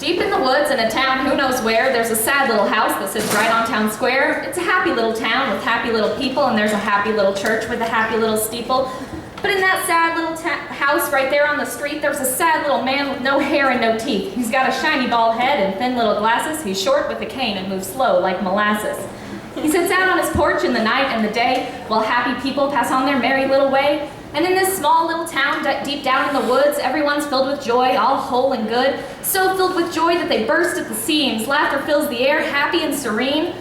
Deep in the woods in a town who knows where, there's a sad little house that sits right on town square. It's a happy little town with happy little people, and there's a happy little church with a happy little steeple. But in that sad little house right there on the street, there's a sad little man with no hair and no teeth. He's got a shiny bald head and thin little glasses. He's short with a cane and moves slow like molasses. He sits out on his porch in the night and the day while happy people pass on their merry little way. And in this small little town deep down in the woods, everyone's filled with joy, all whole and good. So filled with joy that they burst at the seams. Laughter fills the air, happy and serene.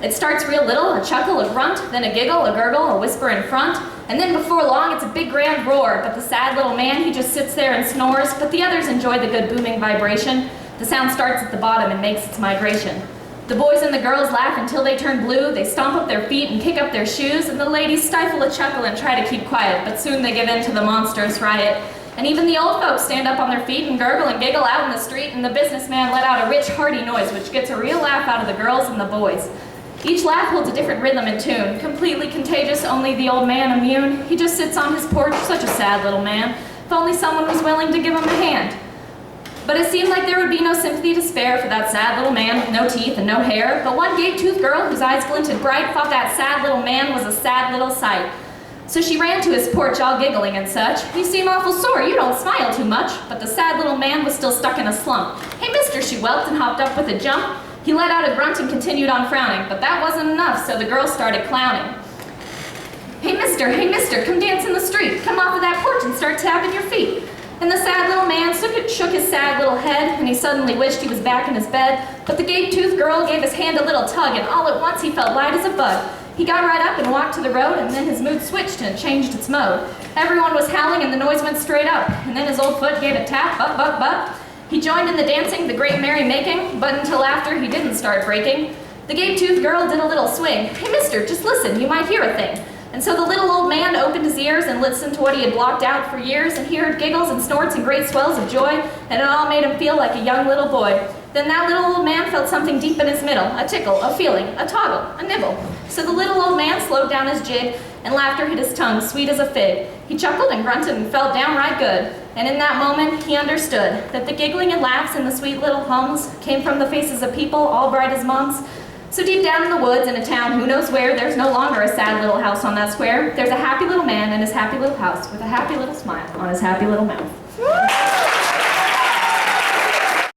It starts real little, a chuckle, a grunt, then a giggle, a gurgle, a whisper in front. And then before long, it's a big grand roar. But the sad little man, he just sits there and snores. But the others enjoy the good booming vibration. The sound starts at the bottom and makes its migration. The boys and the girls laugh until they turn blue. They stomp up their feet and kick up their shoes, and the ladies stifle a chuckle and try to keep quiet, but soon they give in to the monstrous riot. And even the old folks stand up on their feet and gurgle and giggle out in the street, and the businessman let out a rich, hearty noise, which gets a real laugh out of the girls and the boys. Each laugh holds a different rhythm and tune, completely contagious, only the old man immune. He just sits on his porch, such a sad little man. If only someone was willing to give him a hand. But it seemed like there would be no sympathy to spare for that sad little man with no teeth and no hair. But one gay-toothed girl whose eyes glinted bright thought that sad little man was a sad little sight. So she ran to his porch all giggling and such. "You seem awful sore, you don't smile too much." But the sad little man was still stuck in a slump. "Hey, mister," she whelped and hopped up with a jump. He let out a grunt and continued on frowning. But that wasn't enough, so the girl started clowning. hey mister, come dance in the street. Come off of that porch and start tapping your feet." And the sad little man shook his sad little head, and he suddenly wished he was back in his bed. But the gay-toothed girl gave his hand a little tug, and all at once he felt light as a bug. He got right up and walked to the road, and then his mood switched and changed its mode. Everyone was howling, and the noise went straight up. And then his old foot gave a tap, bup, bup, bup. He joined in the dancing, the great merry-making, but until after, he didn't start breaking. The gay-toothed girl did a little swing. "Hey, mister, just listen, you might hear a thing." And so the little old man opened his ears and listened to what he had blocked out for years, and he heard giggles and snorts and great swells of joy, and it all made him feel like a young little boy. Then that little old man felt something deep in his middle, a tickle, a feeling, a toggle, a nibble. So the little old man slowed down his jig, and laughter hit his tongue, sweet as a fig. He chuckled and grunted and felt downright good. And in that moment, he understood that the giggling and laughs and the sweet little hums came from the faces of people all bright as mums. So deep down in the woods in a town who knows where, there's no longer a sad little house on that square. There's a happy little man in his happy little house with a happy little smile on his happy little mouth.